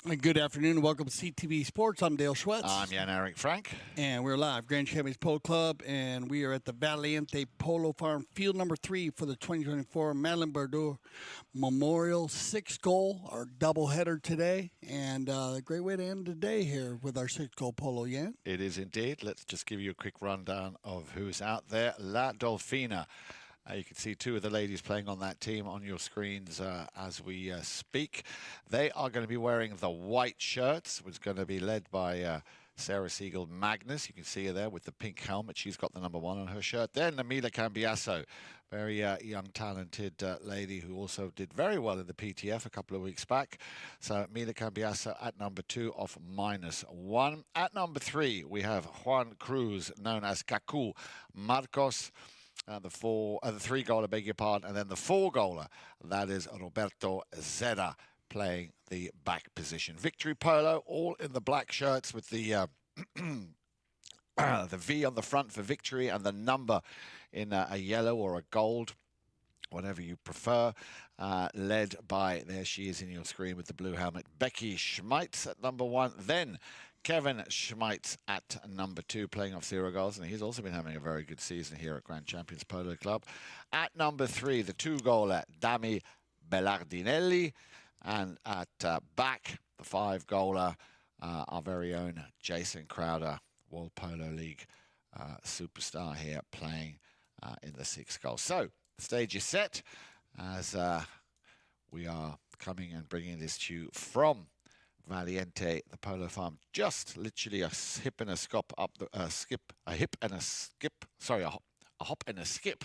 Good afternoon and welcome to CTV Sports. I'm Dale Schwetz. I'm Jan-Eric Frank. And we're live, Grand Champions Polo Club, and we are at the Valiente Polo Farm, field number 3 for the 2024 Madelon Bourdieu Memorial 6-goal, our doubleheader today. And a great way to end the day here with our 6-goal polo, Jan. It is indeed. Let's just give you a quick rundown of who's out there. La Dolfina. You can see two of the ladies playing on that team on your screens as we speak. They are going to be wearing the white shirts, which is going to be led by Sarah Siegel Magnus. You can see her there with the pink helmet. She's got the number 1 on her shirt. Then Namila Cambiasso, very young, talented lady who also did very well in the PTF a couple of weeks back. So Mila Cambiasso at number 2 off -1. At number 3, we have Juan Cruz, known as Kaku Marcos. The 3-goaler, beg your pardon, and then the 4-goaler, that is Roberto Zeda, playing the back position. Victory Polo, all in the black shirts with the the V on the front for victory and the number in a yellow or a gold, whatever you prefer, led by, there she is in your screen with the blue helmet, Becky Schmeitz at number 1. Then Kevin Schmeitz at number 2, playing off 0 goals, and he's also been having a very good season here at Grand Champions Polo Club. At number 3, the 2-goaler, Dami Bellardinelli, and at back, the 5-goaler, our very own Jason Crowder, World Polo League superstar here, playing in the 6 goals. So, the stage is set as we are coming and bringing this to you from Valiente, the Polo Farm, just literally a hip and a skip up the a hop and a skip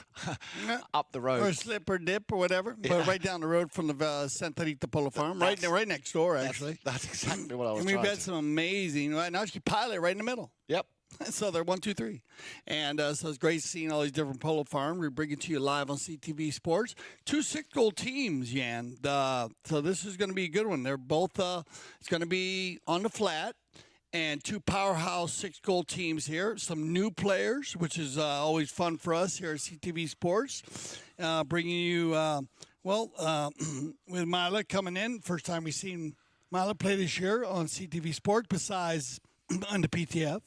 up the road, or a slip or dip or whatever, yeah. But right down the road from the Santanita Polo Farm, right next door, actually. That's exactly what I was. And we've had some amazing. Right now, you pilot right in the middle. Yep. So they're 1, 2, 3. And so it's great seeing all these different polo farms. We bring it to you live on CTV Sports. 2 6-goal teams, Jan. So this is going to be a good one. They're both, it's going to be on the flat. And 2 powerhouse 6-goal teams here. Some new players, which is always fun for us here at CTV Sports. Bringing you, with Mila coming in. First time we've seen Mila play this year on CTV Sports, besides on the PTF.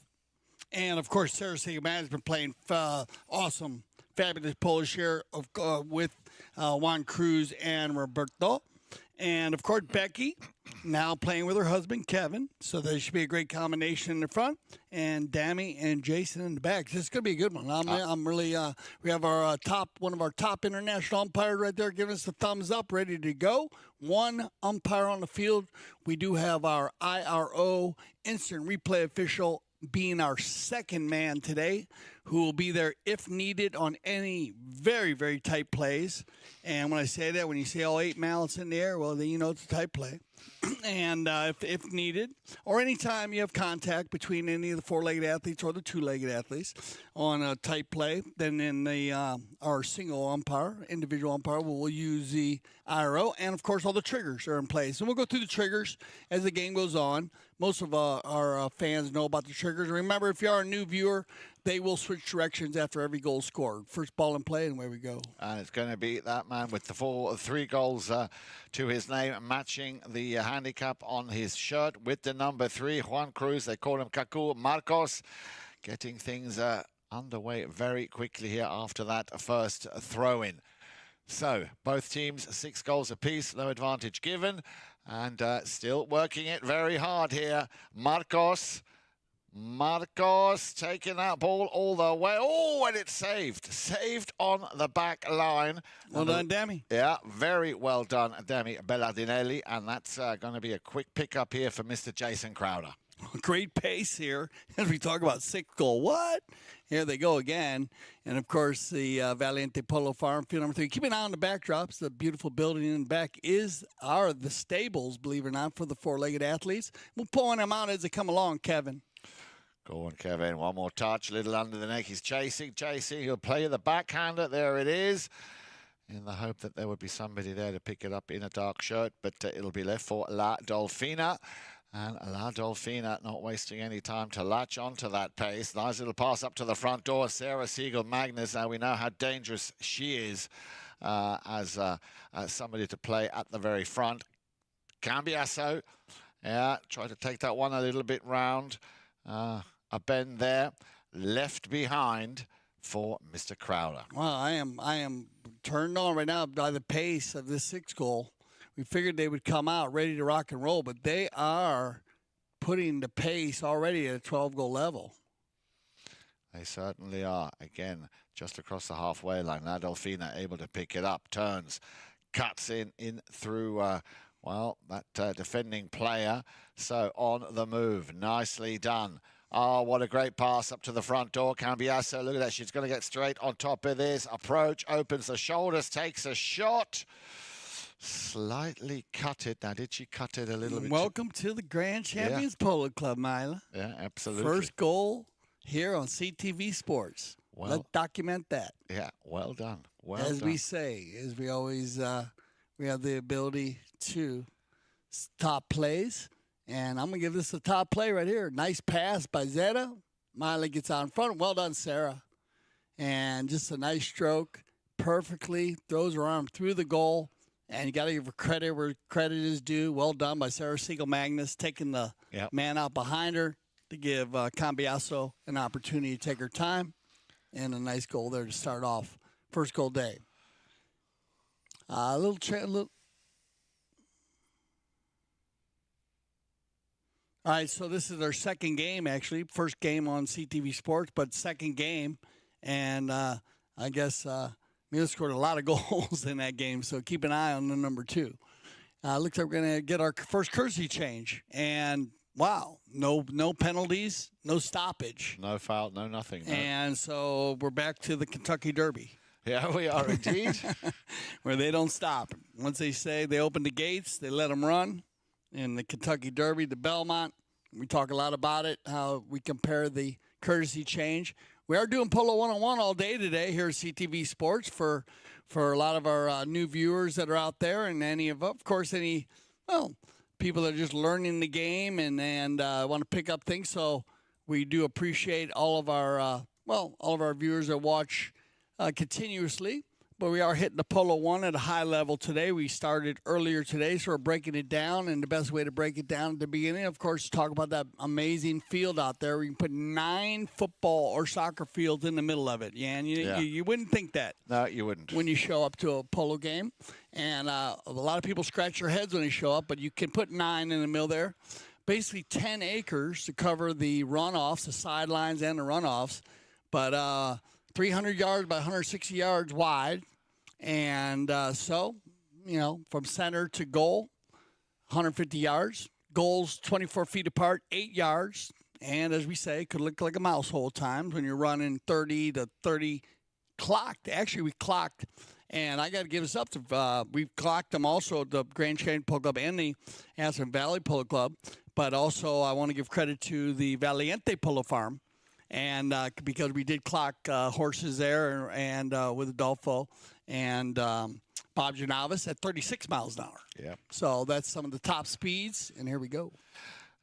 And, of course, Sarah Siegel has been playing awesome, fabulous Polish here with Juan Cruz and Roberto. And, of course, Becky now playing with her husband, Kevin. So there should be a great combination in the front. And Dami and Jason in the back. This is going to be a good one. I'm really, we have our one of our top international umpires right there giving us the thumbs up, ready to go. 1 umpire on the field. We do have our IRO, instant replay official, being our 2nd man today, who will be there if needed on any very, very tight plays. And when I say that, when you see all 8 mallets in the air, well, then you know it's a tight play. And if needed, or anytime you have contact between any of the 4-legged athletes or the 2-legged athletes on a tight play, then in the our single umpire, individual umpire, we'll use the IRO. And, of course, all the triggers are in place. And we'll go through the triggers as the game goes on. Most of our fans know about the triggers. Remember, if you are a new viewer, they will switch directions after every goal scored. First ball in play, and away we go. And it's going to be that man with the 3 goals to his name, matching the handicap on his shirt with the number 3, Juan Cruz. They call him Kaku Marcos, getting things underway very quickly here after that first throw-in. So, both teams 6 goals apiece, no advantage given, and still working it very hard here. Marcos taking that ball all the way. Oh, and it's saved. Saved on the back line. Well done, Dami. Yeah, very well done, Dami Bellardinelli. And that's going to be a quick pickup here for Mr. Jason Crowder. Great pace here as we talk about 6 goal. What? Here they go again. And, of course, the Valiente Polo Farm, field number 3. Keep an eye on the backdrops. The beautiful building in the back are the stables, believe it or not, for the 4-legged athletes. We'll point them out as they come along, Kevin. Go on, Kevin. One more touch. A little under the neck. He's chasing. He'll play the backhander. There it is. In the hope that there would be somebody there to pick it up in a dark shirt. But it'll be left for La Dolfina. And La Dolfina not wasting any time to latch onto that pace. Nice little pass up to the front door. Sarah Siegel Magnus. Now we know how dangerous she is as somebody to play at the very front. Cambiasso Yeah, try to take that one a little bit round. A bend there. Left behind for Mr. Crowder. Well, I am turned on right now by the pace of this 6 goal. We figured they would come out ready to rock and roll, but they are putting the pace already at a 12-goal level. They certainly are. Again, just across the halfway line. Now Dolfina able to pick it up, turns, cuts in through, well, that defending player. So on the move. Nicely done. Oh, what a great pass up to the front door. Cambiasso, look at that. She's going to get straight on top of this. Approach, opens the shoulders, takes a shot. Slightly cut it. Now, did she cut it a little bit? Welcome to the Grand Champions Polo Club, Mila. Yeah, absolutely. First goal here on CTV Sports. Well, let's document that. Yeah, well done. Well as done. we say, as we always, we have the ability to top plays. And I'm going to give this a top play right here. Nice pass by Zeta. Miley gets out in front. Well done, Sarah. And just a nice stroke. Perfectly throws her arm through the goal. And you got to give her credit where credit is due. Well done by Sarah Siegel-Magnus, taking the man out behind her to give Cambiasso an opportunity to take her time. And a nice goal there to start off. First goal day. All right, so this is our second game, actually. First game on CTV Sports, but second game. And I guess Mila scored a lot of goals in that game, so keep an eye on the number 2. Looks like we're going to get our first courtesy change. And, wow, no penalties, no stoppage. No foul, no nothing. No. And so we're back to the Kentucky Derby. Yeah, we are indeed. Where they don't stop. Once they say they open the gates, they let them run. In the Kentucky Derby, the Belmont. We talk a lot about it, how we compare the courtesy change. We are doing Polo 101 all day today here at CTV Sports for a lot of our new viewers that are out there, and any people that are just learning the game and want to pick up things. So we do appreciate all of our viewers that watch continuously. But we are hitting the Polo 1 at a high level today. We started earlier today, so we're breaking it down. And the best way to break it down at the beginning, of course, is talk about that amazing field out there. We can put 9 football or soccer fields in the middle of it. Yeah, and you wouldn't think that. No, you wouldn't. When you show up to a polo game. And a lot of people scratch their heads when they show up, but you can put 9 in the middle there. Basically 10 acres to cover the runoffs, the sidelines and the runoffs. But 300 yards by 160 yards wide. And from center to goal, 150 yards. Goals 24 feet apart, 8 yards. And as we say, could look like a mouse hole at times when you're running 30 to 30 clocked. Actually, we clocked. And I got to give this up to, we've clocked them also, the Grand Champion Polo Club and the Aspen Valley Polo Club. But also I want to give credit to the Valiente Polo Farm. And because we did clock horses there and with Adolfo and Bob Janavis at 36 miles an hour. Yeah. So that's some of the top speeds, and here we go.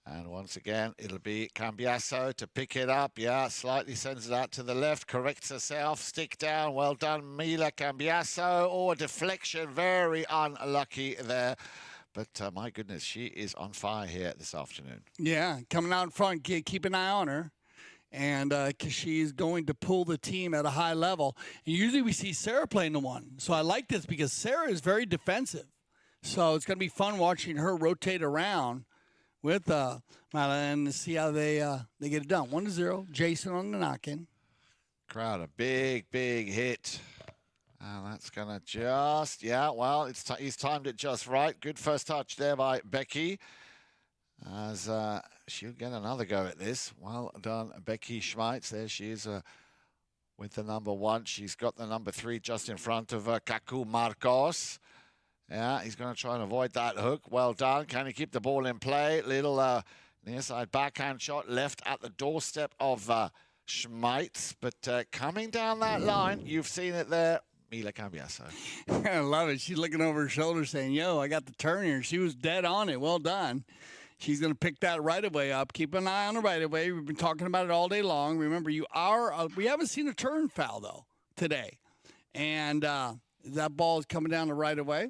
And once again, it'll be Cambiasso to pick it up. Yeah, slightly sends it out to the left, corrects herself, stick down. Well done, Mila Cambiasso. Oh, a deflection, very unlucky there. But my goodness, she is on fire here this afternoon. Yeah, coming out in front, keep an eye on her. And because she's going to pull the team at a high level. And usually we see Sarah playing the 1. So I like this because Sarah is very defensive. So it's going to be fun watching her rotate around with Madelon and to see how they get it done. 1-0, Jason on the knock-in. Crowder, big hit. And that's going to just, he's timed it just right. Good first touch there by Becky. As she'll get another go at this. Well done, Becky Schmeitz. There she is with the number 1. She's got the number 3 just in front of Kaku Marcos. Yeah, he's going to try and avoid that hook. Well done. Can he keep the ball in play? Little near side backhand shot left at the doorstep of Schmeitz. But coming down that line, you've seen it there. Mila Cambiasso. I love it. She's looking over her shoulder saying, yo, I got the turn here. She was dead on it. Well done. She's going to pick that right-of-way up. Keep an eye on the right-of-way. We've been talking about it all day long. Remember, we haven't seen a turn foul, though, today. And that ball is coming down the right-of-way.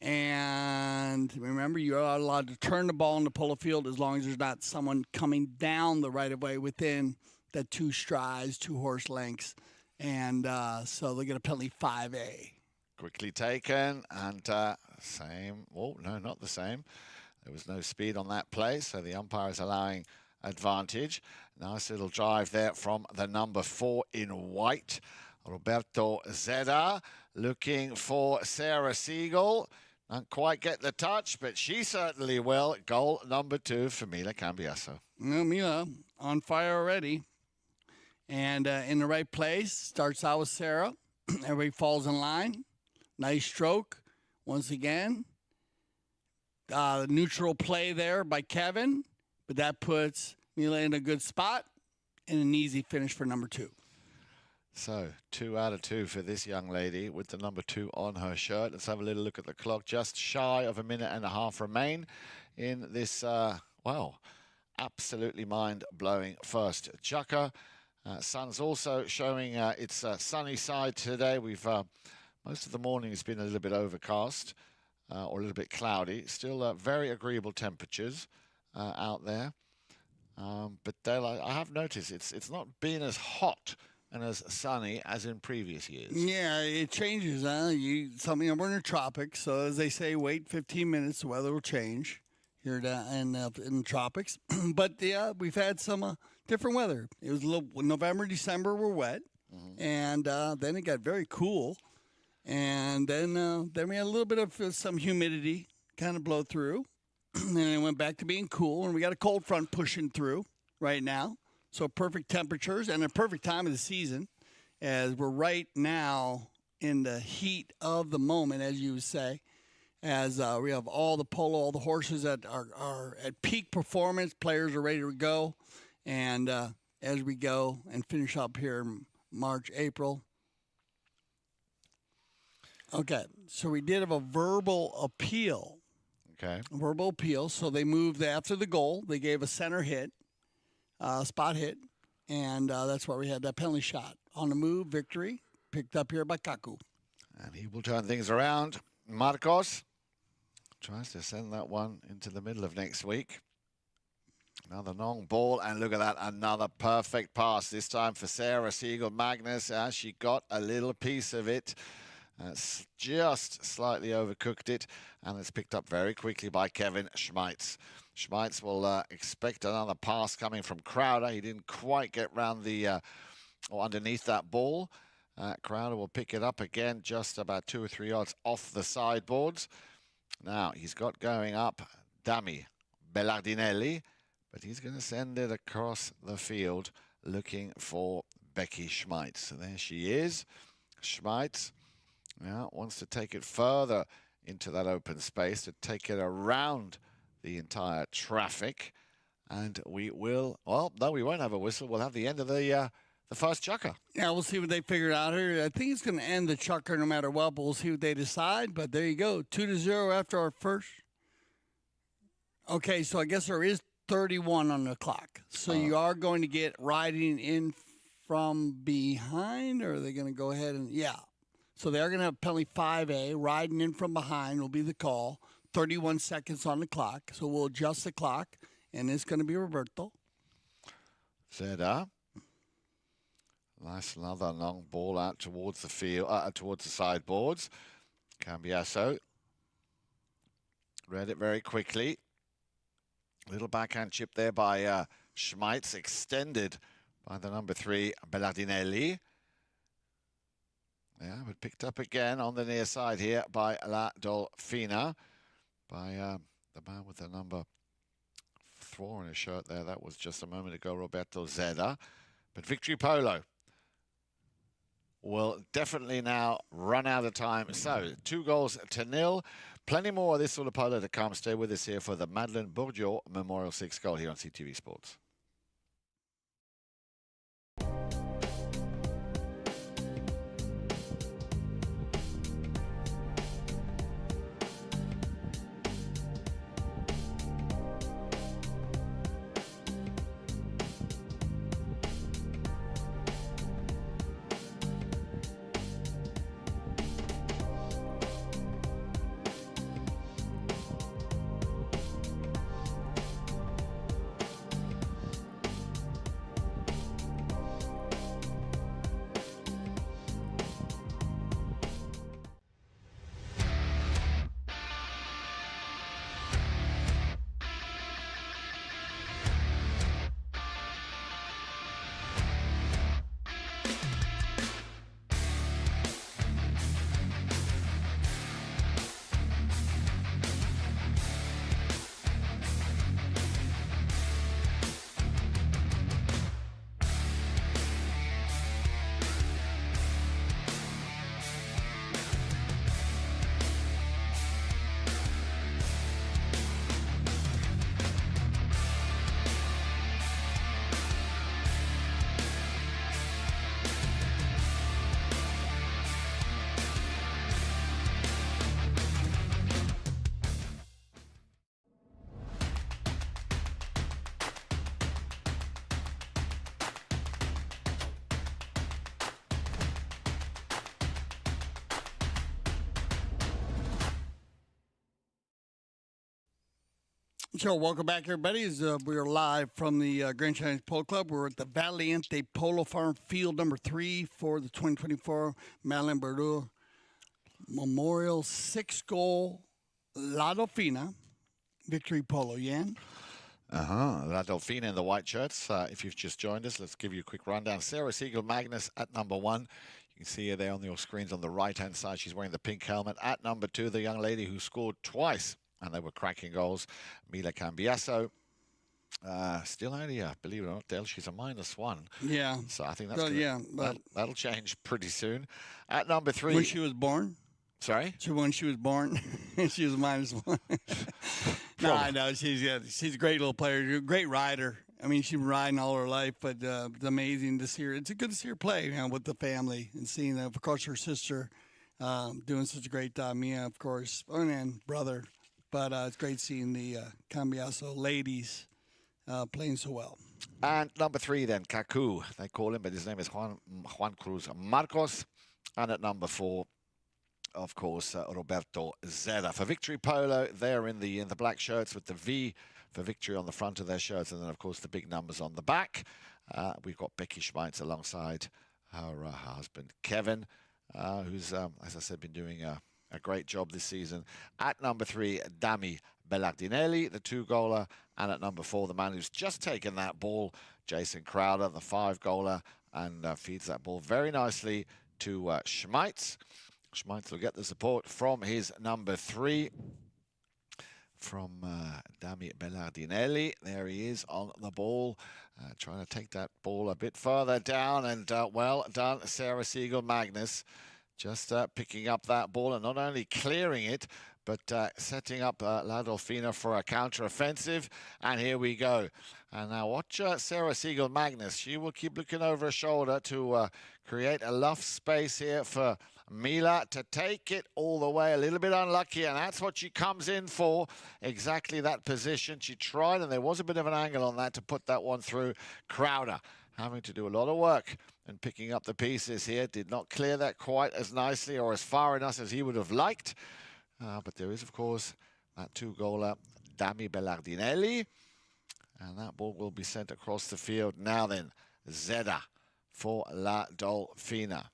And And remember, you are allowed to turn the ball in the polo field as long as there's not someone coming down the right of way within the 2 strides, 2 horse lengths. And so they get a penalty 5A. Quickly taken, and same. Oh, no, not the same. There was no speed on that play, so the umpire is allowing advantage. Nice little drive there from the number 4 in white, Roberto Zeda, looking for Sarah Siegel. Not quite get the touch, but she certainly will. Goal number 2 for Mila Cambiasso. Mila on fire already. And in the right place, starts out with Sarah. Everybody falls in line. Nice stroke once again. Neutral play there by Kevin, but that puts Mila in a good spot and an easy finish for number 2. So 2 out of 2 for this young lady with the number 2 on her shirt. Let's have a little look at the clock. Just shy of a minute and a half remain in this, wow, absolutely mind-blowing first Chukker. Sun's also showing its sunny side today. We've most of the morning has been a little bit overcast or a little bit cloudy. Still very agreeable temperatures out there. But daylight, I have noticed it's not been as hot and as sunny as in previous years. Yeah, it changes. We're in the tropics, so as they say, wait 15 minutes, the weather will change here in the tropics. But yeah, we've had some different weather. It was a little November, December were wet, and then it got very cool, and then we had a little bit of some humidity kind of blow through, and it went back to being cool, and we got a cold front pushing through right now. So perfect temperatures and a perfect time of the season, as we're right now in the heat of the moment, as you would say, as we have all the polo, all the horses that are at peak performance. Players are ready to go. And as we go and finish up here in March, April. Okay, so we did have a verbal appeal. Okay. A verbal appeal. So they moved after the goal. They gave a center hit. Spot hit, and that's why we had that penalty shot. On the move, victory, picked up here by Kaku. And he will turn things around. Marcos tries to send that one into the middle of next week. Another long ball, and look at that, another perfect pass, this time for Sarah Siegel Magnus, as she got a little piece of it. Just slightly overcooked it, and it's picked up very quickly by Kevin Schmeitz. Schmeitz will expect another pass coming from Crowder. He didn't quite get round the or underneath that ball. Crowder will pick it up again, just about 2 or 3 yards off the sideboards. Now he's got going up Dami Bellardinelli, but he's going to send it across the field looking for Becky Schmeitz. So there she is. Schmeitz wants to take it further into that open space, to take it around the entire traffic, and we will. Well, no, we won't have a whistle. We'll have the end of the first Chukker. Yeah, we'll see what they figure out here. I think it's going to end the Chukker no matter what, but we'll see what they decide. But there you go, 2-0 after our first. Okay, so I guess there is 31 on the clock. So you are going to get riding in from behind, or are they going to go ahead and So they are going to have penalty 5A. Riding in from behind will be the call. 31 seconds on the clock, so we'll adjust the clock, and it's going to be Roberto. Zeda. Nice, another long ball out towards the field, towards the sideboards. Cambiasso read it very quickly. Little backhand chip there by Schmeitz, extended by the number 3, Bellardinelli. Yeah, but picked up again on the near side here by La Dolfina. By the man with the number 4 on his shirt there. That was just a moment ago, Roberto Zeda. But Victory Polo will definitely now run out of time. So 2-0. Plenty more of this sort of polo to come. Stay with us here for the Madelon Bourdieu Memorial 6 goal here on CTV Sports. So, welcome back, everybody. We're live from the Grand Chinese Polo Club. We're at the Valiente Polo Farm Field number 3 for the 2024 Madelon Bourdieu Memorial 6-goal La Dolfina victory polo. Yan? La Dolfina in the white shirts. If you've just joined us, let's give you a quick rundown. Sarah Siegel Magnus at number 1. You can see her there on your screens on the right-hand side. She's wearing the pink helmet. At number 2, the young lady who scored twice, and they were cracking goals, Mila Cambiaso. Still only, believe it or not, Del, she's a -1. Yeah. So I think that's that'll change pretty soon. At number 3. When she was born? Sorry? When she was born, she was -1. No, I know. She's a great little player, great rider. I mean, she's been riding all her life, but it's amazing to see her. It's good to see her play, with the family and seeing, of course, her sister doing such a great job. Mia, of course, and brother. But it's great seeing the Cambiaso ladies playing so well. And number 3, then, Kaku, they call him, but his name is Juan Cruz Marcos. And at number 4, of course, Roberto Zera. For Victory Polo, they're in the black shirts with the V for victory on the front of their shirts, and then, of course, the big numbers on the back. We've got Becky Schmeitz alongside her husband, Kevin, who's, as I said, been doing a great job this season. At number 3, Dami Bellardinelli, the 2-goaler. And at number 4, the man who's just taken that ball, Jason Crowder, the 5-goaler, and feeds that ball very nicely to Schmeitz. Schmeitz will get the support from his number 3, from Dami Bellardinelli. There he is on the ball, trying to take that ball a bit further down. And well done, Sarah Siegel Magnus. Just picking up that ball and not only clearing it, but setting up La Dolfina for a counter-offensive. And here we go. And now watch Sarah Siegel Magnus. She will keep looking over her shoulder to create enough space here for Mila to take it all the way. A little bit unlucky, and that's what she comes in for. Exactly that position. She tried, and there was a bit of an angle on that to put that one through. Crowder having to do a lot of work and picking up the pieces here. Did not clear that quite as nicely or as far enough as he would have liked. But there is, of course, that 2-goaler, Dami Bellardinelli. And that ball will be sent across the field. Now then, Zeda for La Dolfina.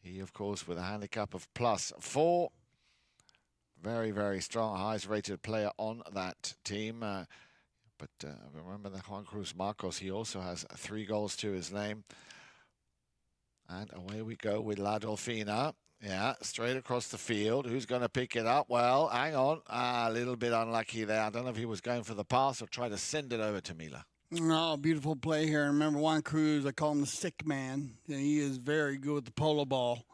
He, of course, with a handicap of +4. Very, very strong, highest rated player on that team. But remember that Juan Cruz Marcos, he also has 3 goals to his name. And away we go with La Dolfina. Yeah, straight across the field. Who's going to pick it up? Well, hang on. A little bit unlucky there. I don't know if he was going for the pass or try to send it over to Mila. Oh, beautiful play here. Remember Juan Cruz, I call him the stick man. And he is very good with the polo ball.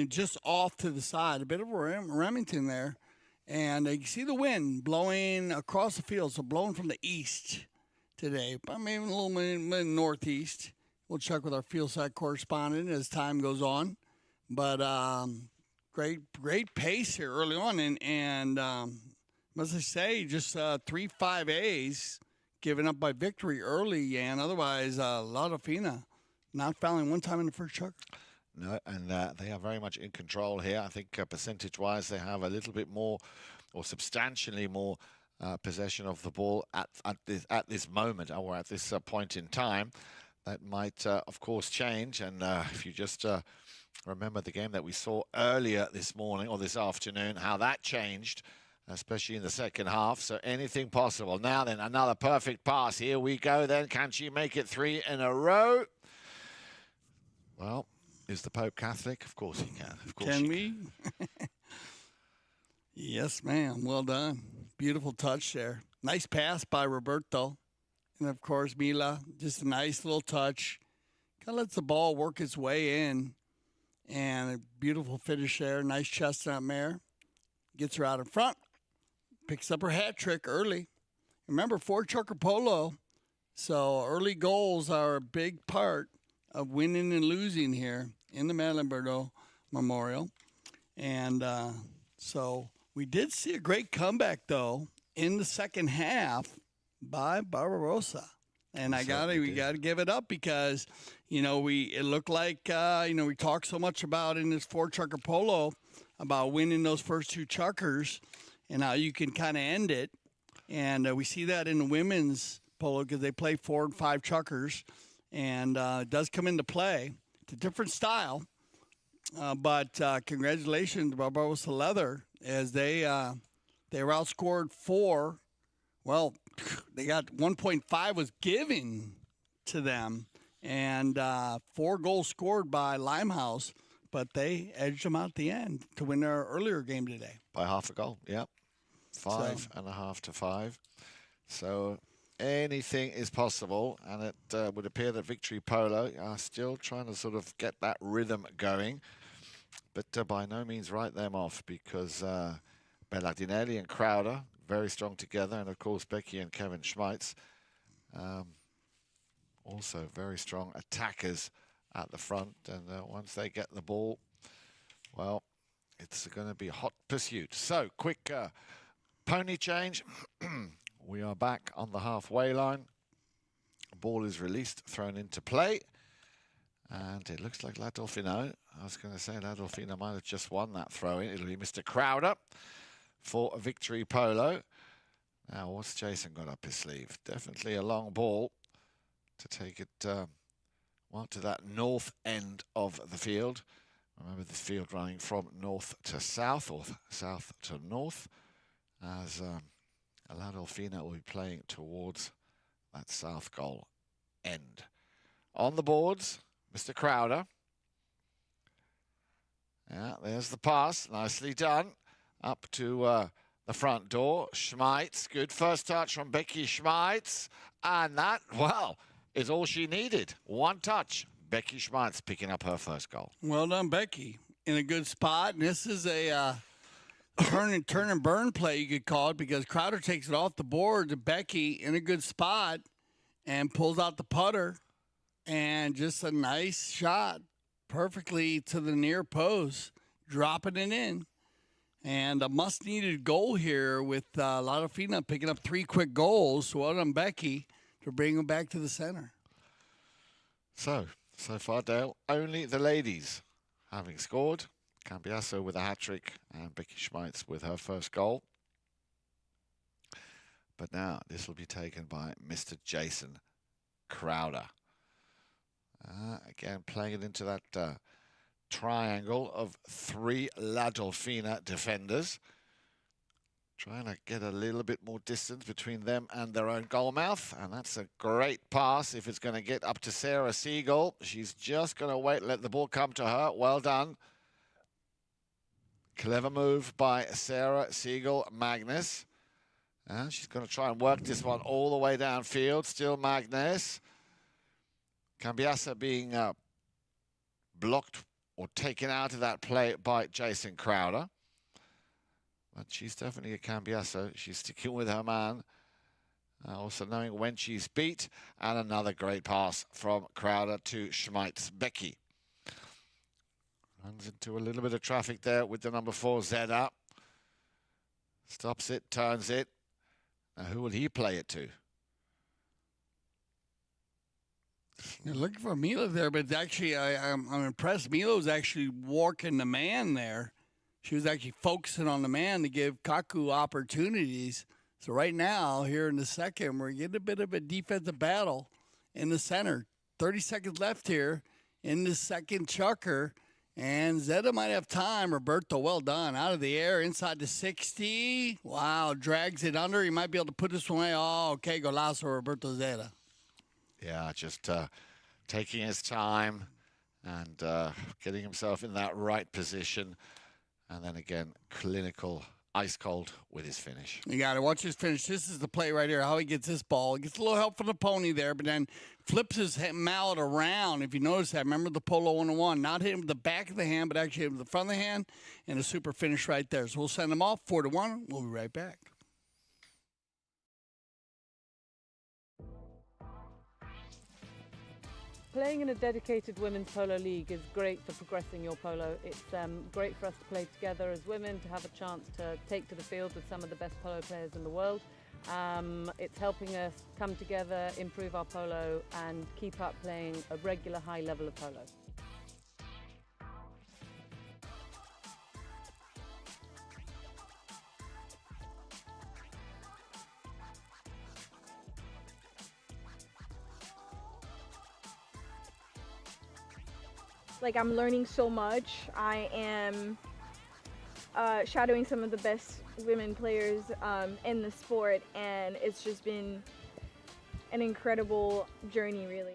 Just off to the side, a bit of a Remington there. And you see the wind blowing across the field, so blowing from the east today, but maybe a little bit northeast. We'll check with our field side correspondent as time goes on. But great pace here early on. And must I say, just 3 5As given up by Victory early, and otherwise, La Dolfina not fouling one time in the first chukker. No, and they are very much in control here. I think percentage-wise, they have a little bit more or substantially more possession of the ball at this moment or at this point in time. That might, of course, change. And if you just remember the game that we saw earlier this morning or this afternoon, how that changed, especially in the second half. So anything possible. Now then, another perfect pass. Here we go then. Can she make it 3 in a row? Well, is the Pope Catholic? Of course he can. Of course can we? Yes, ma'am. Well done. Beautiful touch there. Nice pass by Roberto. And, of course, Mila, just a nice little touch. Kind of lets the ball work its way in. And a beautiful finish there. Nice chestnut mare. Gets her out in front. Picks up her hat trick early. Remember, 4 chukker polo. So early goals are a big part of winning and losing here in the Madelon Bourdieu Memorial. And so we did see a great comeback, though, in the second half by Barbarossa. And we gotta give it up because, it looked like, we talked so much about in this 4 chukker polo about winning those first 2 chukkers and how you can kind of end it. And we see that in the women's polo because they play 4 and 5 chukkers, and it does come into play. It's a different style, but congratulations to Barbarossa Leather as they were outscored 4. Well, they got 1.5 was given to them, and 4 goals scored by Limehouse, but they edged them out at the end to win their earlier game today. By half a goal, yep. 5.5 to 5. So anything is possible, and it would appear that Victory Polo are still trying to sort of get that rhythm going, but by no means write them off, because Bellardinelli and Crowder, very strong together, and of course Becky and Kevin Schmeitz, also very strong attackers at the front, and once they get the ball, well, it's going to be hot pursuit. So, quick pony change. We are back on the halfway line. Ball is released, thrown into play, and it looks like La Dolfina. I was going to say La Dolfina might have just won that throw-in. It'll be Mr. Crowder for a Victory Polo. Now, what's Jason got up his sleeve? Definitely a long ball to take it well, to that north end of the field. Remember this field running from north to south, or south to north, as La Dolfina will be playing towards that south goal end. On the boards, Mr. Crowder. Yeah, there's the pass. Nicely done. Up to the front door. Schmeitz. Good first touch from Becky Schmeitz. And that, well, is all she needed. One touch. Becky Schmeitz picking up her first goal. Well done, Becky. In a good spot. And this is a turn and burn play, you could call it, because Crowder takes it off the board to Becky in a good spot and pulls out the putter. And just a nice shot perfectly to the near post, dropping it in. And a much-needed goal here with La Dolfina picking up 3 quick goals. So well done, Becky, to bring them back to the center. So far, Dale, only the ladies having scored. Cambiasso with a hat-trick and Becky Schmeitz with her first goal. But now this will be taken by Mr. Jason Crowder. Again, playing it into that triangle of 3 La Dolfina defenders. Trying to get a little bit more distance between them and their own goal mouth. And that's a great pass if it's going to get up to Sarah Siegel. She's just going to wait, let the ball come to her. Well done. Clever move by Sarah Siegel Magnus. And she's going to try and work this one all the way downfield. Still Magnus. Cambiasso being blocked or taken out of that play by Jason Crowder. But she's definitely a Cambiasso. She's sticking with her man. Also knowing when she's beat. And another great pass from Crowder to Schmeitz Becky. Runs into a little bit of traffic there with the number 4, Zeda. Stops it, turns it. Now who will he play it to? You're looking for Milo there, but actually, I'm impressed. Milo's actually working the man there. She was actually focusing on the man to give Kaku opportunities. So right now, here in the second, we're getting a bit of a defensive battle in the center. 30 seconds left here in the second chukker. And Zeta might have time. Roberto, well done. Out of the air, inside the 60. Wow, drags it under. He might be able to put this one away. Oh, okay, golazo, Roberto Zeta. Yeah, just taking his time and getting himself in that right position. And then again, clinical, ice cold with his finish. You got to watch his finish. This is the play right here, how he gets this ball. He gets a little help from the pony there, but then flips his mallet around. If you notice that, remember the Polo 101. Not hitting with the back of the hand, but actually hitting with the front of the hand. And a super finish right there. So we'll send him off 4-1. We'll be right back. Playing in a dedicated women's polo league is great for progressing your polo. It's great for us to play together as women, to have a chance to take to the field with some of the best polo players in the world. It's helping us come together, improve our polo and keep up playing a regular high level of polo. like I'm learning so much. I am shadowing some of the best women players in the sport, and it's just been an incredible journey, really.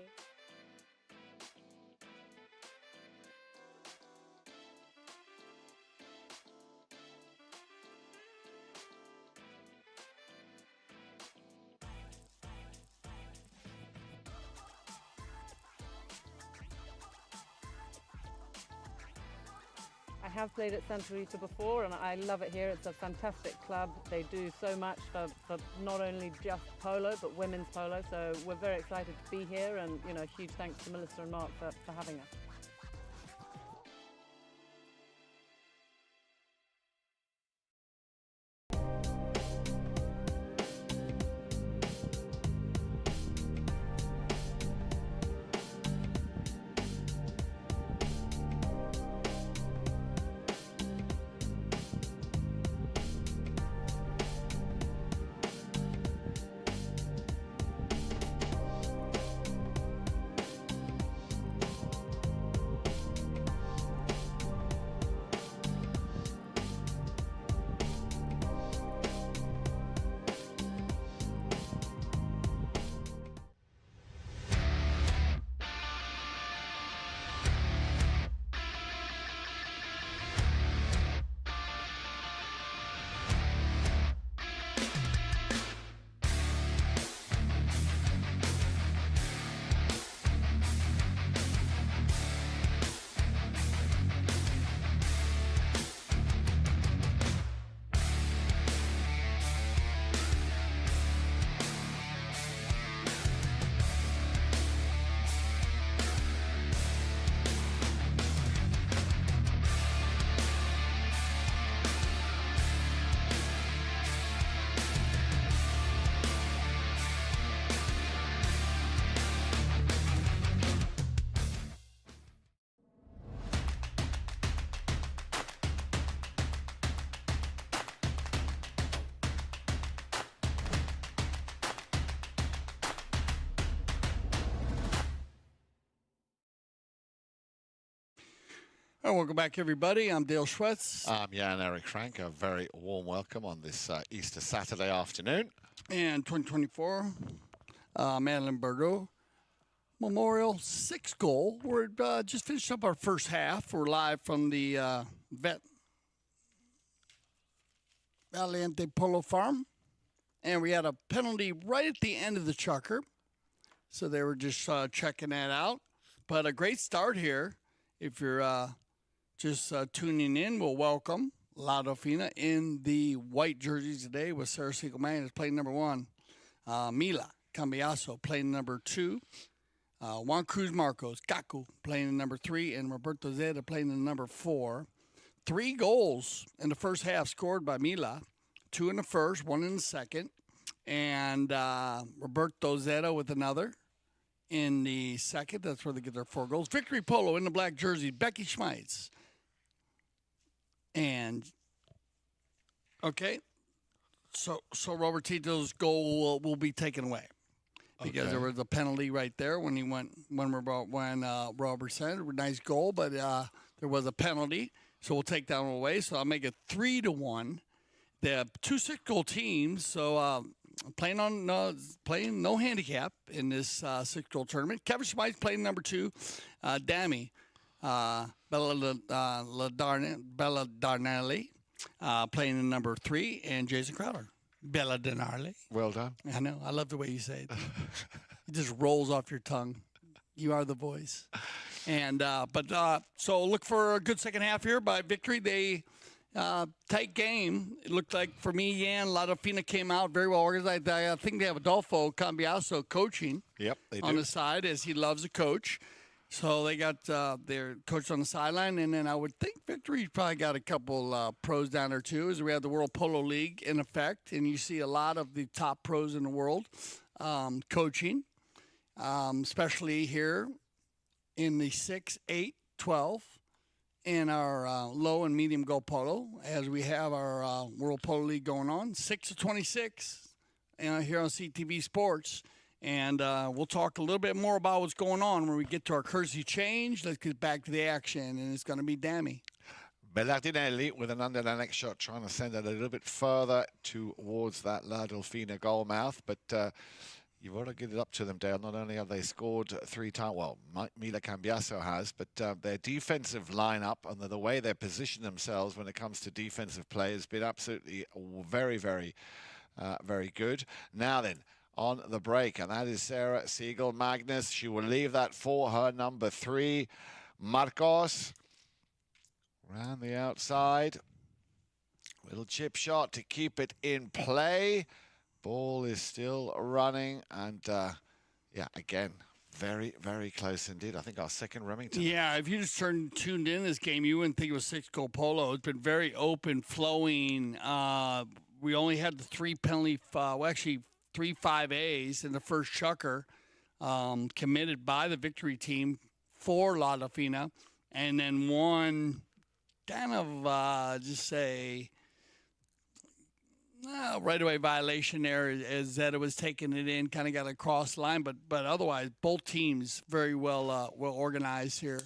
I have played at Santa Rita before, and I love it here. It's a fantastic club. They do so much for not only just polo, but women's polo. So we're very excited to be here, and huge thanks to Melissa and Mark for having us. All right, welcome back, everybody. I'm Dale Schwetz. I'm Jan Eric Frank. A very warm welcome on this Easter Saturday afternoon. And 2024, Madelon Bourdieu Memorial 6th goal. We're just finished up our first half. We're live from the Valiente Polo Farm. And we had a penalty right at the end of the Chukker. So they were just checking that out. But a great start here. If you're just tuning in, we'll welcome Dolfina in the white jerseys today with Sarah Siegelman playing number 1. Mila Cambiaso playing number 2. Juan Cruz Marcos, Gaku playing number 3. And Roberto Zeta playing the number 4. 3 goals in the first half scored by Mila. 2 in the first, 1 in the second. And Roberto Zeta with another in the second. That's where they get their 4 goals. Victory Polo in the black jersey, Becky Schmeitz. And, okay, so Robertito's goal will be taken away. Because there was a penalty right there when Robert said, nice goal, but there was a penalty. So we'll take that one away. So I'll make it 3-1. They have 2 6-goal teams, so playing no handicap in this 6-goal tournament. Kevin Schmeitz playing number 2. Dami Bellarnelli playing in number 3, and Jason Crowder. Bellarnelli. Well done. I know. I love the way you say it. It just rolls off your tongue. You are the voice. And so look for a good second half here by Victory. They tight game. It looked like for me, Jan, Dolfina came out very well organized. I think they have Adolfo Cambiaso coaching. Yep, they do. On the side, as he loves to coach. So they got their coach on the sideline, and then I would think Victory probably got a couple pros down there too, as we have the World Polo League in effect, and you see a lot of the top pros in the world coaching, especially here in the 6, 8, 12, in our low and medium goal polo, as we have our World Polo League going on. 6 of 26 here on CTV Sports. And we'll talk a little bit more about what's going on when we get to our courtesy change. Let's get back to the action, and it's going to be Dammy. Bellardinelli with an under the next shot, trying to send it a little bit further towards that La Dolfina goal mouth. But you've got to get it up to them, Dale. Not only have they scored 3 times, well, Mila Cambiaso has, but their defensive lineup and the way they position themselves when it comes to defensive play has been absolutely very, very, very good. Now then, on the break, and that is Sarah Siegel-Magnus. She will leave that for her number 3, Marcos. Round the outside. Little chip shot to keep it in play. Ball is still running. And, yeah, again, very, very close indeed. I think our second Remington. Yeah, if you just tuned in this game, you wouldn't think it was 6-goal Polo. It's been very open, flowing. We only had the 3 penalty, well, actually 3 5As in the first Chukker committed by the victory team for La Dolfina. And then one kind of just say right away violation there as Zeta was taking it in, kind of got across the line, but otherwise both teams very well organized here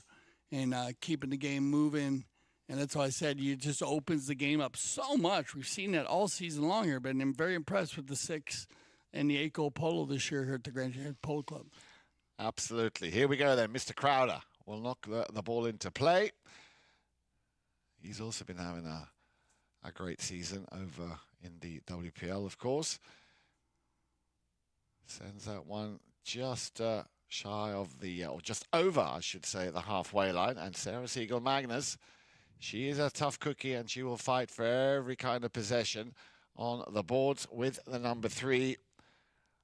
and keeping the game moving. And that's why I said it just opens the game up so much. We've seen that all season long here, but I'm very impressed with the 6 and the 8-goal Polo this year here at the Grand Canyon Polo Club. Absolutely. Here we go then. Mr. Crowder will knock the ball into play. He's also been having a great season over in the WPL, of course. Sends that one just shy of the, or just over, I should say, the halfway line. And Sarah Siegel-Magnus, she is a tough cookie, and she will fight for every kind of possession on the boards with the number 3,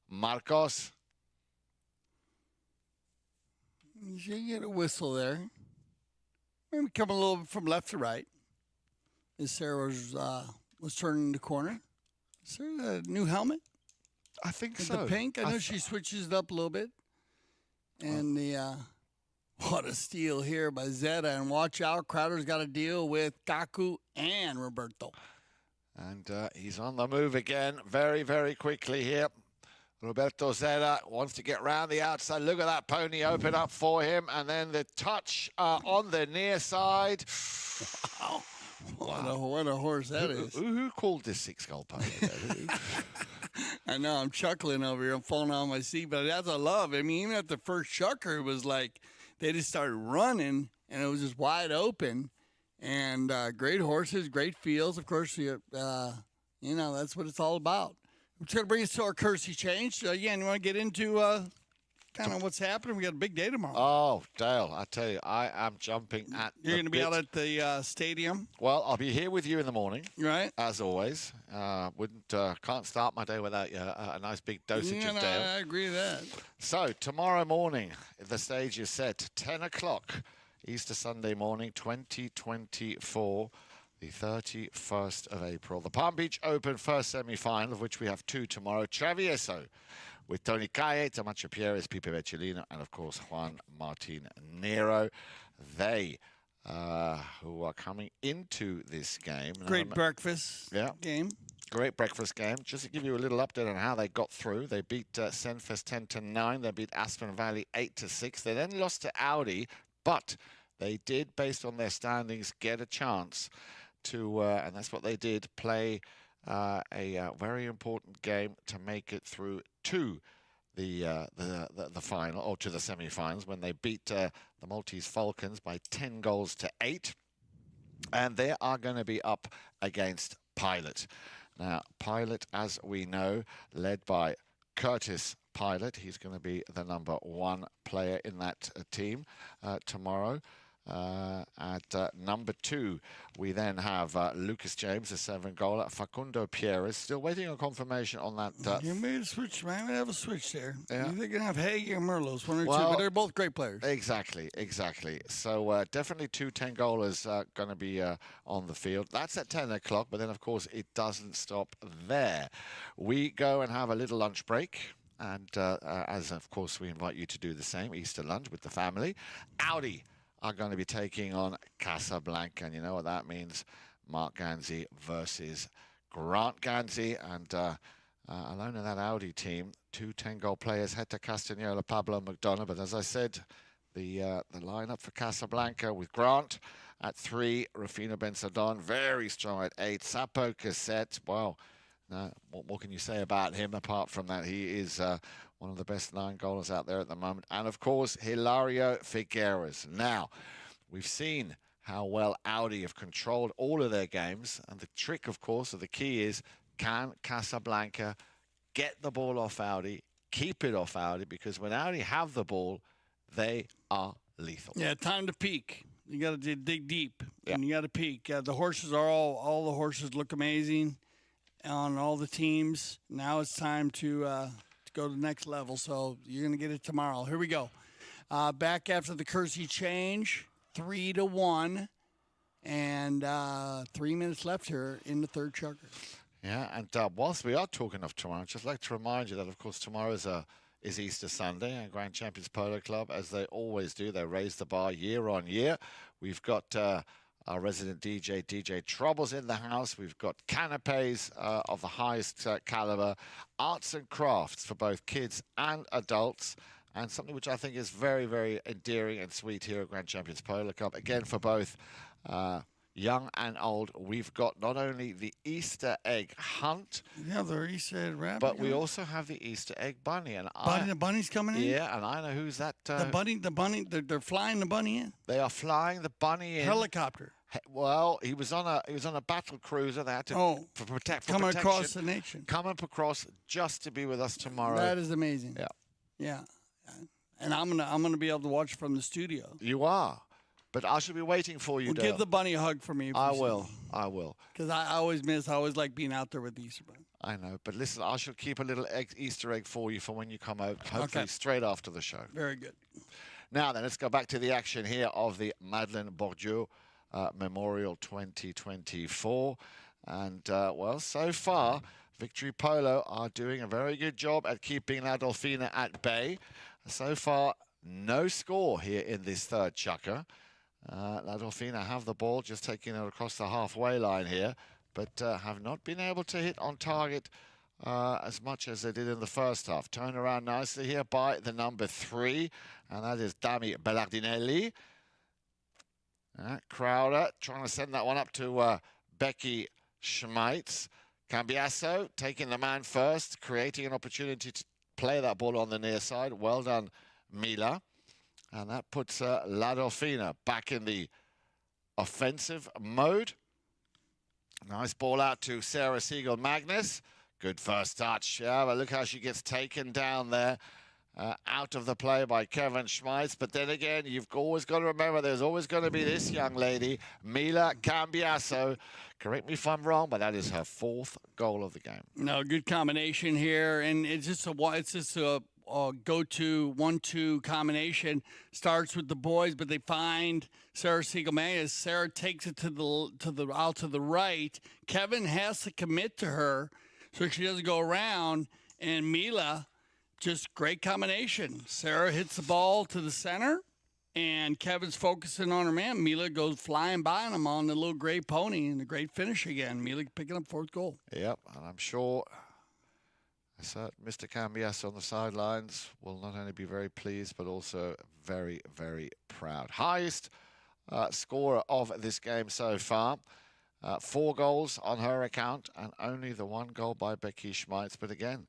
Marcos. You get a whistle there. Maybe come a little bit from left to right. As Sarah was turning the corner. Is there a new helmet? I think With so. the pink? I know she switches it up a little bit. And what a steal here by Zeta. And watch out, Crowder's got to deal with Kaku and Roberto. And he's on the move again very, very quickly here. Roberto Zeta wants to get round the outside. Look at that pony open up for him. And then the touch on the near side. Wow. What a horse that is. Who called this 6-goal pony? I know, I'm chuckling over here. I'm falling on my seat, but that's a love. I mean, even at the first Chukker, it was like they just started running, and it was just wide open. And great horses, great fields. Of course, you know, that's what it's all about. We're going to bring us to our courtesy change. Again, you want to get into kind of what's happening? We got a big day tomorrow. Oh, Dale, I tell you, I am jumping at You're going to be out at the stadium? Well, I'll be here with you in the morning. Right. As always. Can't start my day without a nice big dosage of Dale. I agree with that. So, tomorrow morning, the stage is set. 10 o'clock, Easter Sunday morning, 2024. The 31st of April. The Palm Beach Open first semi-final, of which we have 2 tomorrow. Travieso with Tony Calle, Tamacho Pierres, Pipe Vecellino, and, of course, Juan Martin Nero. They who are coming into this game. Great breakfast game. Great breakfast game. Just to give you a little update on how they got through. They beat Senfest 10-9. They beat Aspen Valley 8-6. They then lost to Audi, but they did, based on their standings, get a chance to, and that's what they did, play a very important game to make it through to the final, or to the semi-finals, when they beat the Maltese Falcons by 10-8. And they are going to be up against Pilot. Now, Pilot, as we know, led by Curtis Pilot. He's going to be the number 1 player in that team tomorrow. At number 2, we then have Lucas James, a 7-goaler. Facundo Pierres, still waiting on confirmation on that. You made a switch, man. We have a switch there. Yeah. They're going to have Hague and Merlos, 1 or 2, but they're both great players. Exactly. So definitely 2 10-goalers going to be on the field. That's at 10 o'clock, but then, of course, it doesn't stop there. We go and have a little lunch break. And as, of course, we invite you to do the same, Easter lunch with the family. Audi are going to be taking on Casablanca, and you know what that means. Mark Ganzi versus Grant Ganzi, and alone in that Audi team. 2 10-goal players head to Castagnola, Pablo and McDonough. But as I said, the lineup for Casablanca with Grant at 3, Rufino Bensadon, very strong at 8, Sapo Cassette. Wow, now, what more can you say about him apart from that? He is one of the best 9-goalers out there at the moment. And of course, Hilario Figueres. Now, we've seen how well Audi have controlled all of their games. And the trick, of course, or the key is, can Casablanca get the ball off Audi, keep it off Audi? Because when Audi have the ball, they are lethal. Yeah, time to peak. You got to dig deep, Yeah. and you got to peak. The horses are all the horses look amazing on all the teams. Now it's time to go to the next level. So you're going to get it tomorrow. Here we go. Back after the Kersey change, 3-1, and 3 minutes left here in the third Chukker. Yeah, and whilst we are talking of tomorrow, I'd just like to remind you that, of course, tomorrow is Easter Sunday, and Grand Champions Polo Club, as they always do, they raise the bar year on year. We've got our resident DJ Troubles in the house. We've got canapes of the highest caliber, arts and crafts for both kids and adults, and something which I think is very, very endearing and sweet here at Grand Champions Polo Club. Again, for both young and old, we've got not only the Easter egg hunt, Yeah, the Easter egg rabbit. but we also have the Easter egg bunny. And the bunny's coming in. yeah, and I know who's that. The bunny. They're flying the bunny in. They are flying the bunny in. Helicopter. Well, he was on a battle cruiser. They had to protect coming protection, across the nation. coming across just to be with us tomorrow. That is amazing. Yeah. Yeah. And I'm gonna be able to watch from the studio. You are, but I shall be waiting for you. Well, Dale. give the bunny a hug for me. I will. Because I always miss. I always like being out there with the Easter bunny. I know, but listen, I shall keep a little Easter egg for you for when you come out, hopefully straight after the show. Very good. Now then, let's go back to the action here of the Madelon Bourdieu Memorial 2024. And, well, so far, Victory Polo are doing a very good job at keeping La Dolfina at bay. So far, no score here in this third Chukker. La Dolfina have the ball, just taking it across the halfway line here, but have not been able to hit on target as much as they did in the first half. Turned around nicely here by the number 3, and that is Dami Bellardinelli. Crowder trying to send that one up to Becky Schmeitz. Cambiasso taking the man first, creating an opportunity to play that ball on the near side. Well done, Mila. And that puts La Dolfina back in the offensive mode. Nice ball out to Sarah Siegel-Magnus. Good first touch. Yeah, but look how she gets taken down there. Out of the play by Kevin Schmeitz. But then again, you've always got to remember there's always going to be this young lady, Mila Cambiasso. Correct me if I'm wrong, but that is her 4th goal of the game. No, good combination here, and it's just a go-to 1-2 combination. Starts with the boys, but they find Sarah Siegel-Magnus. Sarah takes it to the right. Kevin has to commit to her so she doesn't go around, and Mila. Just great combination. Sarah hits the ball to the center, and Kevin's focusing on her man. Mila goes flying by him on the little gray pony, and a great finish again. Mila picking up 4th goal. Yep, and I'm sure Mr. Cambiasso on the sidelines will not only be very pleased, but also very, very proud. Highest scorer of this game so far. 4 goals on her account, and only the 1 goal by Becky Schmeitz. But again,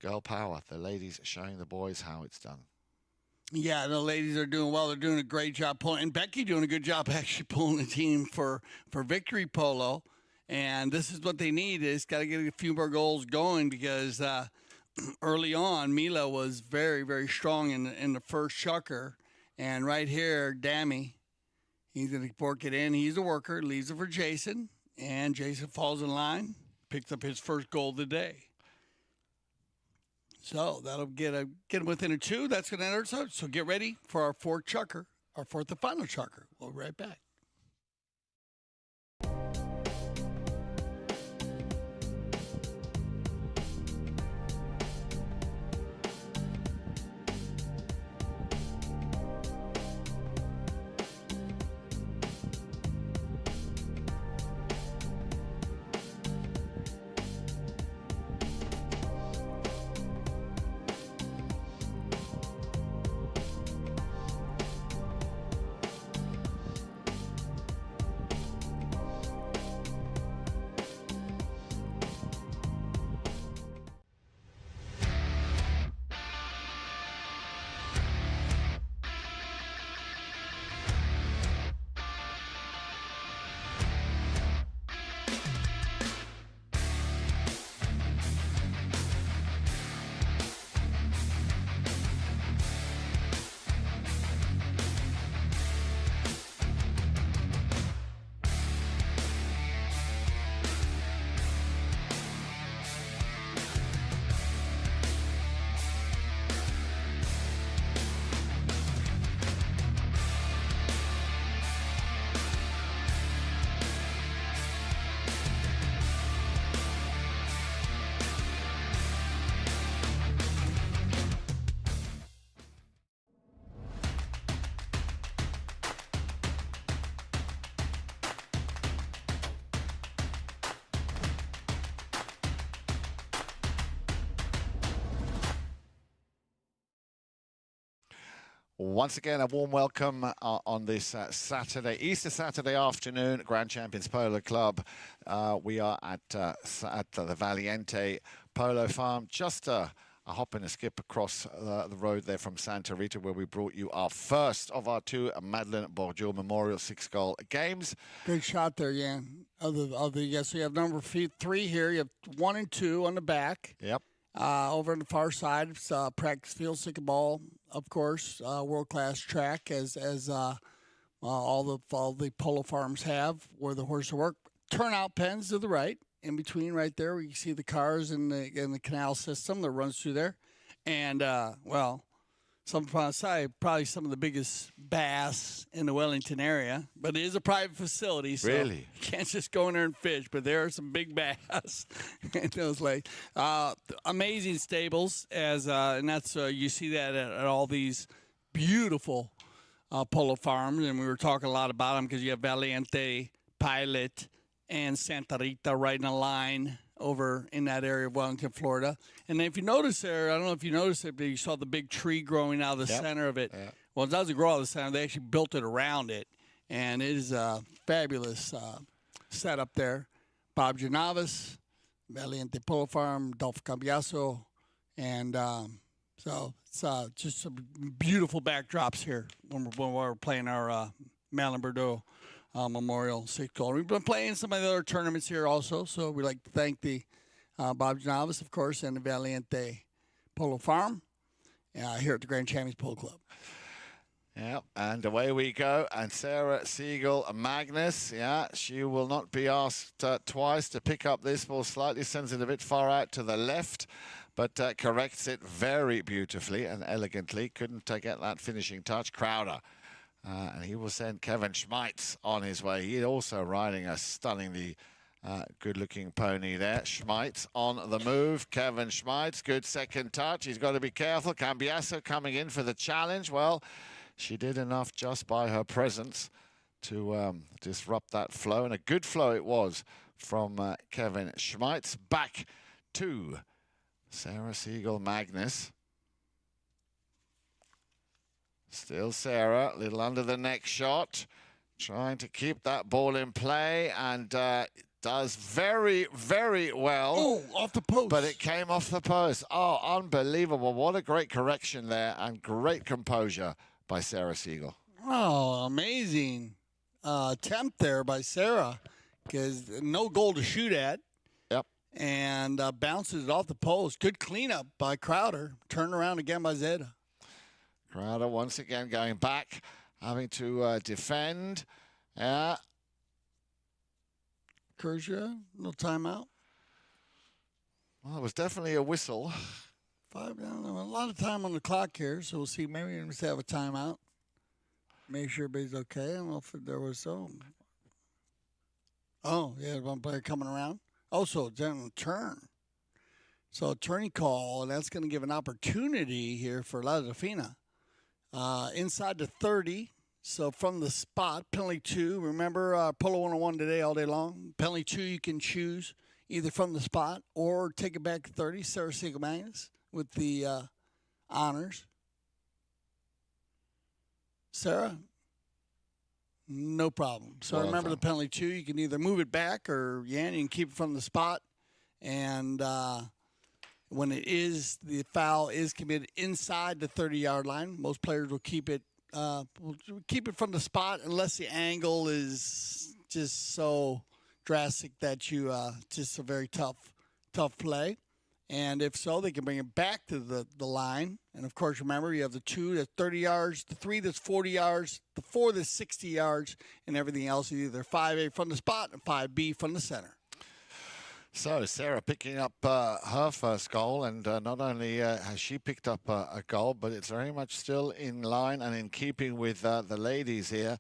girl power. The ladies showing the boys how it's done. Yeah, the ladies are doing well. They're doing a great job pulling. And Becky doing a good job actually pulling the team for Victory Polo. And this is what they need. Is got to get a few more goals going because early on, Mila was very, very strong in the first Chukker. And right here, Dami, he's going to work it in. He's a worker. Leaves it for Jason. And Jason falls in line. Picks up his first goal of the day. So that'll get him within a 2. That's going to enter us out. So get ready for our 4th Chukker, our 4th and final Chukker. We'll be right back. Once again, a warm welcome on this Saturday, Easter Saturday afternoon, Grand Champions Polo Club. We are at the Valiente Polo Farm, just a hop and a skip across the road there from Santa Rita, where we brought you our first of our two Madelon Bourdieu Memorial 6-goal games. Good shot there, Jan. Yes, you have number 3 here. You have 1 and 2 on the back. Yep. Over on the far side, it's practice field, stick and ball, of course, world-class track as all the polo farms have where the horses work. Turnout pens to the right, in between right there, where you see the cars in the canal system that runs through there. And, well, some probably some of the biggest bass in the Wellington area, but it is a private facility, so really? You can't just go in there and fish, but there are some big bass in those lakes. Amazing stables, and that's you see that at all these beautiful polo farms, and we were talking a lot about them because you have Valiente, Pilot, and Santa Rita right in a line over in that area of Wellington, Florida. And then if you notice there, I don't know if you noticed it, but you saw the big tree growing out of the center of it. Yep. Well, it doesn't grow out of the center. They actually built it around it. And it is a fabulous setup there. Bob Janavis, Valiente Polo Farm, Dolfina Cambiaso. And so it's just some beautiful backdrops here when we're playing our Madelon Bourdieu Memorial 6-goal. We've been playing some of the other tournaments here also, so we'd like to thank the Bob Janavis, of course, and the Valiente Polo Farm here at the Grand Champions Polo Club. Yep, and away we go. And Sarah Siegel Magnus, she will not be asked twice to pick up this ball. Slightly sends it a bit far out to the left, but corrects it very beautifully and elegantly. Couldn't get that finishing touch. Crowder. And he will send Kevin Schmeitz on his way. He's also riding a stunningly good-looking pony there. Schmeitz on the move. Kevin Schmeitz, good second touch. He's got to be careful. Cambiaso coming in for the challenge. Well, she did enough just by her presence to disrupt that flow. And a good flow it was from Kevin Schmeitz. Back to Sarah Siegel Magnus. Still Sarah, a little under the neck shot, trying to keep that ball in play, and does very, very well. Oh, off the post. But it came off the post. Oh, unbelievable. What a great correction there, and great composure by Sarah Siegel. Oh, amazing attempt there by Sarah, because no goal to shoot at. Yep. And bounces it off the post. Good cleanup by Crowder. Turn around again by Zeta. Crowder once again going back, having to defend. Kershaw, no timeout. Well, it was definitely a whistle. 5 down. A lot of time on the clock here, so we'll see. Maybe we just have a timeout. Make sure everybody's okay. I don't know if there was some. Oh, yeah, one player coming around. Also, then turn. So a turning call, and that's going to give an opportunity here for Dolfina. Inside the 30, so from the spot, penalty 2. Remember, Polo 101 today all day long. Penalty 2 you can choose either from the spot or take it back to 30. Sarah Siegel Magnus with the honors. Sarah, no problem. So well remember done. the penalty 2. You can either move it back or, you can keep it from the spot. And when the foul is committed inside the 30-yard line, most players will keep it from the spot unless the angle is just so drastic that you just a very tough play. And if so, they can bring it back to the line. And of course, remember you have the 2 that's 30 yards, the 3 that's 40 yards, the 4 that's 60 yards, and everything else is either 5A from the spot and 5B from the center. So Sarah picking up her first goal, and not only has she picked up a goal, but it's very much still in line and in keeping with the ladies here,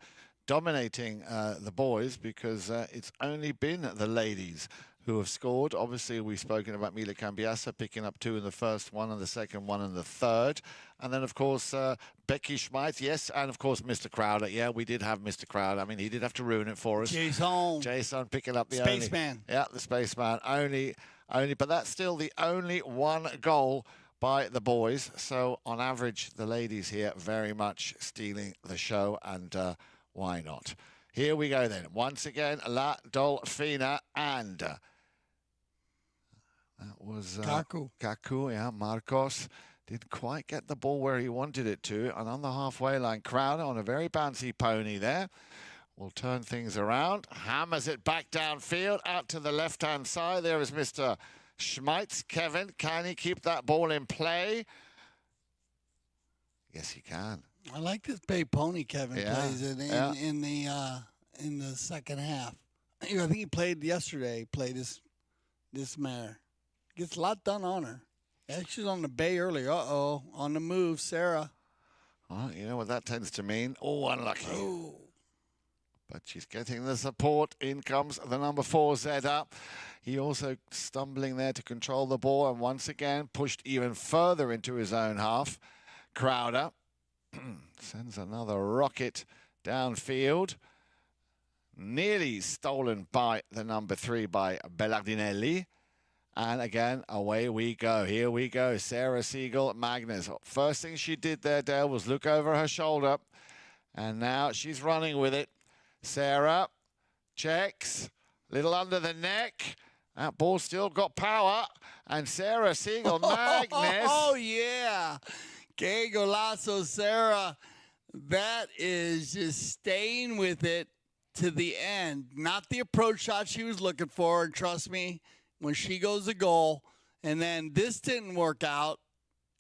dominating the boys, because it's only been the ladies who have scored. Obviously, we've spoken about Mila Cambiasa picking up 2 in the first one and the second one and the third. And then, of course, Becky Schmeitz, yes, and, of course, Mr. Crowder. Yeah, we did have Mr. Crowder. I mean, he did have to ruin it for us. Jason picking up the Spaceman. Yeah, the Spaceman. Only, but that's still the only one goal by the boys. So on average, the ladies here very much stealing the show, and why not? Here we go then. Once again, La Dolfina, and that was Kaku, yeah, Marcos. Didn't quite get the ball where he wanted it to, and on the halfway line, Crowder on a very bouncy pony there will turn things around, hammers it back downfield, out to the left-hand side. There is Mr. Schmeitz. Kevin, can he keep that ball in play? Yes, he can. I like this bay pony Kevin plays it in the second half. I think he played yesterday. He played this mare. Gets a lot done on her. Yeah, she's on the bay early. Uh-oh. On the move, Sarah. Well, you know what that tends to mean. Oh, unlucky. Oh. But she's getting the support. In comes the number 4, Zeta. He also stumbling there to control the ball, and once again pushed even further into his own half. Crowder sends another rocket downfield. Nearly stolen by the number 3 by Bellardinelli. And again, away we go. Here we go. Sarah Siegel, Magnus. First thing she did there, Dale, was look over her shoulder. And now she's running with it. Sarah checks. Little under the neck. That ball still got power. And Sarah Siegel, Magnus. Oh, yeah. Que golazo, Sarah. That is just staying with it to the end. Not the approach shot she was looking for. And trust me, when she goes to goal, and then this didn't work out,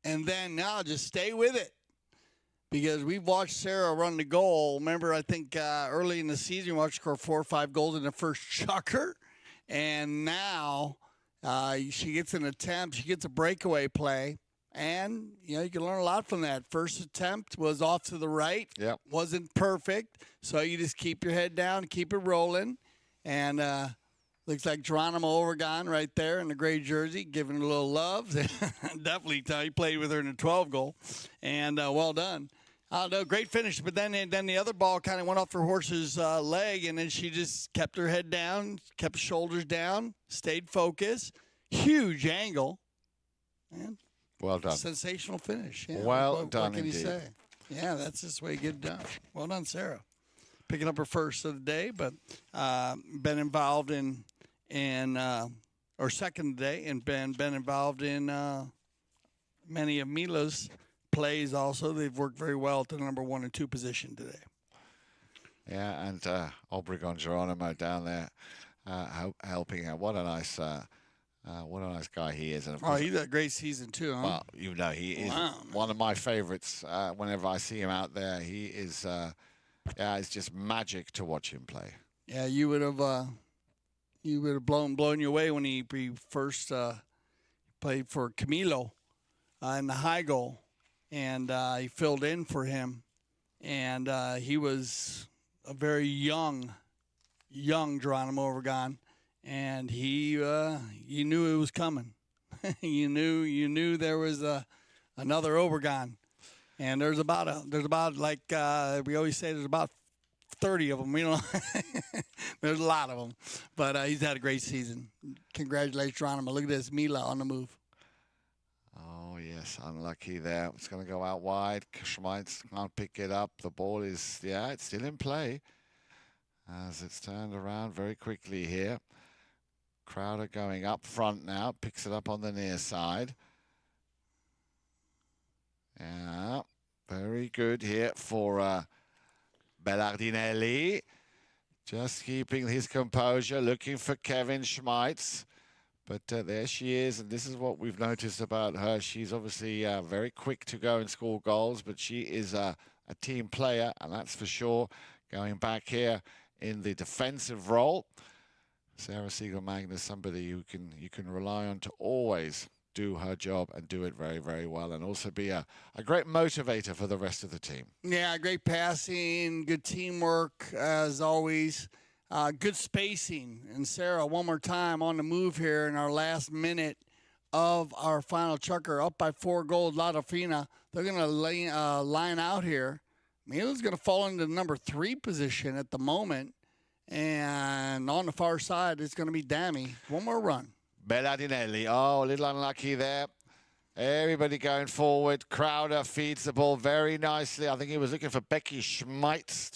and then now just stay with it. Because we've watched Sarah run the goal. Remember, I think early in the season, we watched her score 4 or 5 goals in the first Chukker. And now she gets an attempt. She gets a breakaway play. And, you know, you can learn a lot from that. First attempt was off to the right. Yep. Wasn't perfect. So you just keep your head down, keep it rolling. And looks like Geronimo Overgon right there in the gray jersey, giving her a little love. Definitely he played with her in the 12 goal. And well done. I don't know, great finish. But then the other ball kind of went off her horse's leg, and then she just kept her head down, kept shoulders down, stayed focused. Huge angle. And well done. Sensational finish. Yeah. Well done, what can indeed. you say? Yeah, that's just the way you get it done. Well done, Sarah. Picking up her first of the day, but been involved in or second today, and been involved in many of Mila's plays also. They've worked very well at the number 1 and 2 position today. Yeah, and Obregon Geronimo down there helping out. What a nice guy he is. And of course, he's had a great season too, huh? Well, you know, he is one of my favorites. Whenever I see him out there, he is, it's just magic to watch him play. Yeah, you would have blown you away when he first played for Camilo in the high goal, and he filled in for him, and he was a very young Geronimo Overgon, and you knew it was coming. you knew there was another Overgon, and there's about like we always say, there's about 30 of them. There's a lot of them, but he's had a great season. Congratulations, Geronimo. Look at this, Mila on the move. Oh yes, unlucky there. It's going to go out wide. Schmeitz can't pick it up. The ball is it's still in play as it's turned around very quickly here. Crowder going up front now, picks it up on the near side. Yeah, very good here for Bellardinelli. Just keeping his composure, looking for Kevin Schmeitz. But there she is, and this is what we've noticed about her. She's obviously very quick to go and score goals, but she is a team player, and that's for sure. Going back here in the defensive role, Sarah Siegel Magnus, somebody you can rely on to always do her job and do it very, very well, and also be a great motivator for the rest of the team. Yeah, great passing, good teamwork as always, good spacing. And Sarah, one more time on the move here in our last minute of our final Chukker, up by 4 goals. La Dolfina, they're going to line out here. Mila's going to fall into the number 3 position at the moment, and on the far side it's going to be Dami. One more run. Bellardinelli, oh, a little unlucky there. Everybody going forward. Crowder feeds the ball very nicely. I think he was looking for Becky Schmeitz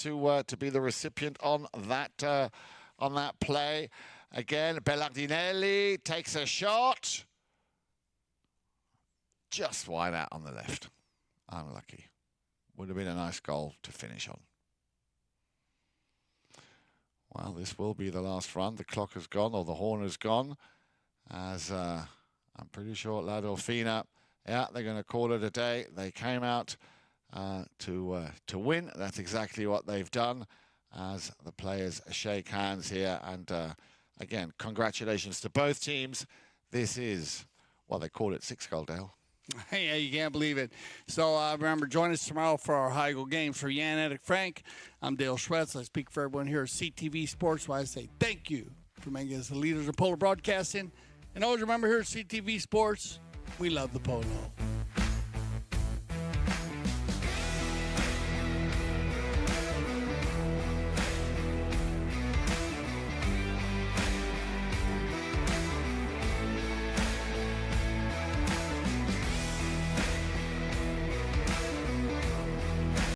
to be the recipient on that play. Again, Bellardinelli takes a shot. Just wide out on the left. Unlucky. Would have been a nice goal to finish on. Well, this will be the last run. The clock has gone, or the horn has gone, as I'm pretty sure La Dolfina, yeah, they're going to call it a day. They came out to win. That's exactly what they've done, as the players shake hands here. And again, congratulations to both teams. This is, well, they call it 6-goal, Dale. Yeah, you can't believe it. So remember, join us tomorrow for our high goal games. For Jan Edic Frank, I'm Dale Schwetz. I speak for everyone here at CTV Sports, where I say thank you for making us the leaders of polo broadcasting. And always remember, here at CTV Sports, we love the polo.